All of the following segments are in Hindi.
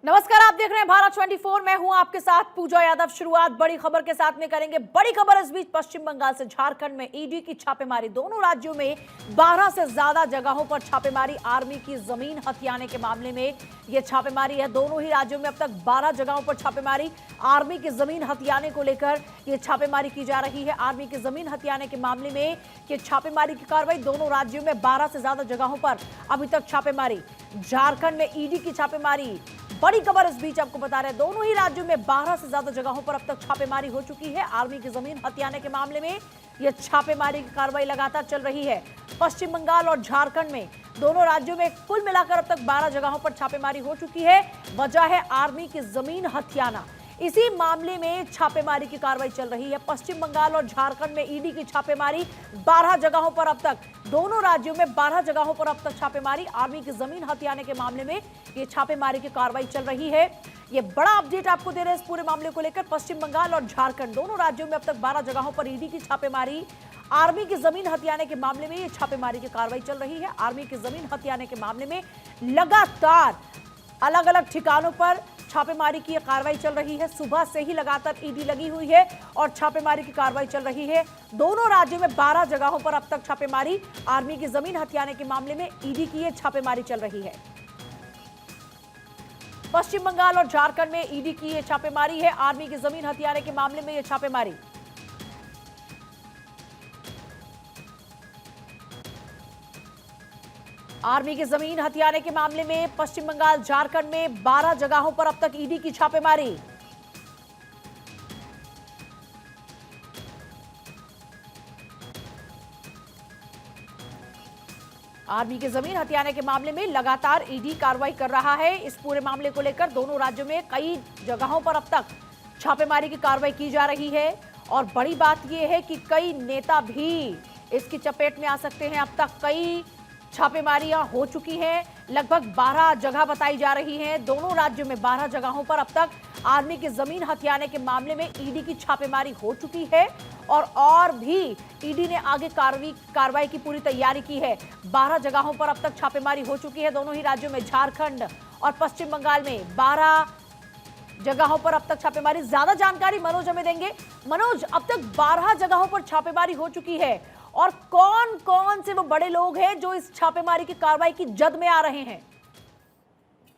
नमस्कार, आप देख रहे हैं भारत 24। मैं हूं आपके साथ पूजा यादव। शुरुआत बड़ी खबर के साथ में करेंगे। बड़ी खबर इस बीच पश्चिम बंगाल से झारखंड में ईडी की छापेमारी। दोनों राज्यों में 12 से ज्यादा जगहों पर छापेमारी। आर्मी की जमीन हथियाने के मामले में यह छापेमारी है। दोनों ही राज्यों में अब तक 12 जगहों पर छापेमारी। आर्मी की जमीन हथियाने को लेकर यह छापेमारी की जा रही है। आर्मी की जमीन हथियाने के मामले में यह छापेमारी की कार्रवाई। दोनों राज्यों में 12 से ज्यादा जगहों पर अभी तक छापेमारी। झारखंड में ईडी की छापेमारी। बड़ी खबर इस बीच आपको बता रहे हैं, दोनों ही राज्यों में 12 से ज्यादा जगहों पर अब तक छापेमारी हो चुकी है। आर्मी की जमीन हथियाने के मामले में यह छापेमारी की कार्रवाई लगातार चल रही है। पश्चिम बंगाल और झारखंड में दोनों राज्यों में कुल मिलाकर अब तक 12 जगहों पर छापेमारी हो चुकी है। वजह है आर्मी की जमीन हथियाना। इसी मामले में छापेमारी की कार्रवाई चल रही है। पश्चिम बंगाल और झारखंड में ईडी की छापेमारी 12 जगहों पर अब तक। दोनों राज्यों में 12 जगहों पर अब तक छापेमारी। आर्मी की जमीन हथियाने के मामले में ये छापेमारी की कार्रवाई चल रही है। ये बड़ा अपडेट आपको दे रहे हैं इस पूरे मामले को लेकर। पश्चिम बंगाल और झारखंड दोनों राज्यों में अब तक 12 जगहों पर ईडी की छापेमारी। आर्मी की जमीन हथियाने के मामले में ये छापेमारी की कार्रवाई चल रही है। आर्मी की जमीन हथियाने के मामले में लगातार अलग अलग ठिकानों पर छापेमारी की कार्रवाई चल रही है। सुबह से ही लगातार ईडी लगी हुई है और छापेमारी की कार्रवाई चल रही है। दोनों राज्यों में 12 जगहों पर अब तक छापेमारी। आर्मी की जमीन हथियाने के मामले में ईडी की यह छापेमारी चल रही है। पश्चिम बंगाल और झारखंड में ईडी की यह छापेमारी है। आर्मी की जमीन हथियाने के मामले में यह छापेमारी। आर्मी की जमीन हथियाने के मामले में पश्चिम बंगाल झारखंड में 12 जगहों पर अब तक ईडी की छापेमारी। आर्मी की जमीन हथियाने के मामले में लगातार ईडी कार्रवाई कर रहा है। इस पूरे मामले को लेकर दोनों राज्यों में कई जगहों पर अब तक छापेमारी की कार्रवाई की जा रही है। और बड़ी बात यह है कि कई नेता भी इसकी चपेट में आ सकते हैं। अब तक कई छापेमारियां हो चुकी हैं। लगभग 12 जगह बताई जा रही हैं। दोनों राज्यों में 12 जगहों पर अब तक आर्मी की जमीन हथियाने के मामले में ईडी की छापेमारी हो चुकी है। और भी ईडी ने आगे कार्रवाई की पूरी तैयारी की है। 12 जगहों पर अब तक छापेमारी हो चुकी है। दोनों ही राज्यों में, झारखंड और पश्चिम बंगाल में 12 जगहों पर अब तक छापेमारी। ज्यादा जानकारी मनोज हमें देंगे। मनोज, अब तक 12 जगहों पर छापेमारी हो चुकी है और कौन कौन से वो बड़े लोग हैं जो इस छापेमारी की कार्रवाई की जद में आ रहे हैं?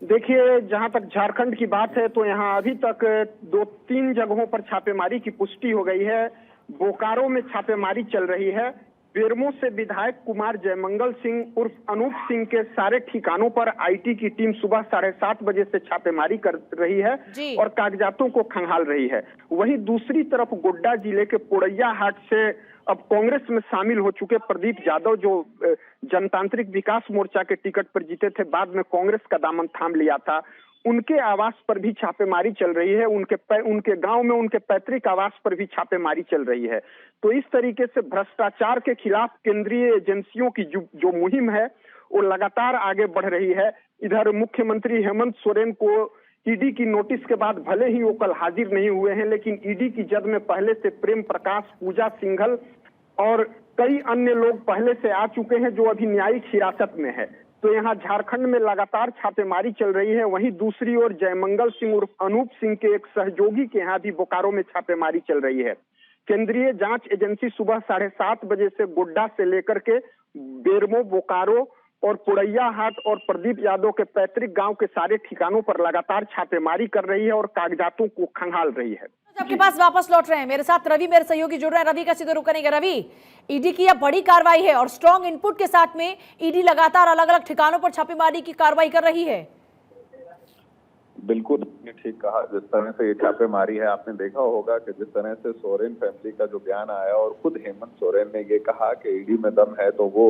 देखिए, जहां तक झारखंड की बात है तो यहाँ अभी तक 2-3 जगहों पर छापेमारी की पुष्टि हो गई है। बोकारो में छापेमारी चल रही है। बेरमो से विधायक कुमार जयमंगल सिंह उर्फ अनूप सिंह के सारे ठिकानों पर आईटी की टीम सुबह 7:30 बजे से छापेमारी कर रही है और कागजातों को खंगाल रही है। वहीं दूसरी तरफ गोड्डा जिले के पोड़ैया हाट से अब कांग्रेस में शामिल हो चुके प्रदीप यादव, जो जनतांत्रिक विकास मोर्चा के टिकट पर जीते थे, बाद में कांग्रेस का दामन थाम लिया था, उनके आवास पर भी छापेमारी चल रही है। उनके गांव में उनके पैतृक आवास पर भी छापेमारी चल रही है। तो इस तरीके से भ्रष्टाचार के खिलाफ केंद्रीय एजेंसियों की जो मुहिम है वो लगातार आगे बढ़ रही है। इधर मुख्यमंत्री हेमंत सोरेन को ईडी की नोटिस के बाद भले ही वो कल हाजिर नहीं हुए हैं, लेकिन ईडी की जद में पहले से प्रेम प्रकाश, पूजा सिंघल और कई अन्य लोग पहले से आ चुके हैं जो अभी न्यायिक हिरासत में है। तो यहाँ झारखंड में लगातार छापेमारी चल रही है। वहीं दूसरी ओर जयमंगल सिंह उर्फ अनूप सिंह के एक सहयोगी के यहाँ भी बोकारो में छापेमारी चल रही है। केंद्रीय जांच एजेंसी सुबह 7:30 बजे से गोड्डा से लेकर के बेरमो, बोकारो और पुड़ैया हाट और प्रदीप यादव के पैतृक गांव के सारे ठिकानों पर लगातार छापेमारी कर रही है और कागजातों को खंगाल रही है। आपके पास वापस लौट रहे हैं मेरे साथ रवि, मेरे सहयोगी जुड़ रहे हैं। रवि का सीधे रुक करेंगे। रवि, ईडी की यह बड़ी कार्रवाई है और स्ट्रॉन्ग इनपुट के साथ में ईडी लगातार अलग अलग ठिकानों पर छापेमारी की कार्रवाई कर रही है। बिल्कुल ठीक कहा। जिस तरह से ये छापेमारी है, आपने देखा होगा कि जिस तरह से सोरेन फैमिली का जो बयान आया और खुद हेमंत सोरेन ने ये कहा कि ईडी में दम है तो वो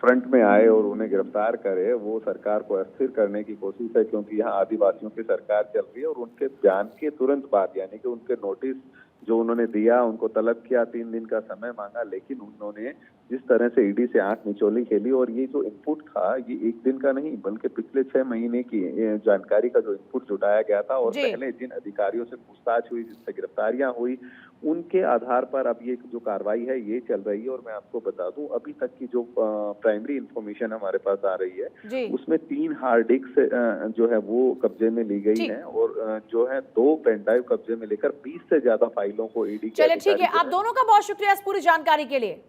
फ्रंट में आए और उन्हें गिरफ्तार करे, वो सरकार को अस्थिर करने की कोशिश है, क्योंकि यहाँ आदिवासियों की सरकार चल रही है। और उनके बयान के तुरंत बाद, यानी कि उनके नोटिस जो उन्होंने दिया, उनको तलब किया, 3 दिन का समय मांगा, लेकिन उन्होंने जिस तरह से ईडी से आंख मिचौली खेली, और ये जो इनपुट था ये एक दिन का नहीं बल्कि पिछले 6 महीने की जानकारी का जो इनपुट जुटाया गया था, और जी। पहले जिन अधिकारियों से पूछताछ हुई, जिससे गिरफ्तारियां हुई, उनके आधार पर अब ये जो कार्रवाई है ये चल रही है। और मैं आपको बता दूं अभी तक की जो प्राइमरी इंफॉर्मेशन हमारे पास आ रही जी। है उसमें 3 हार्ड डिस्क जो है वो कब्जे में ली गई ठीक। है, और जो है 2 पेन ड्राइव कब्जे में लेकर 20 से ज्यादा फाइलों को ईडी के चलिए ठीक है, अधिकारी जो आप दोनों का बहुत शुक्रिया इस पूरी जानकारी के लिए।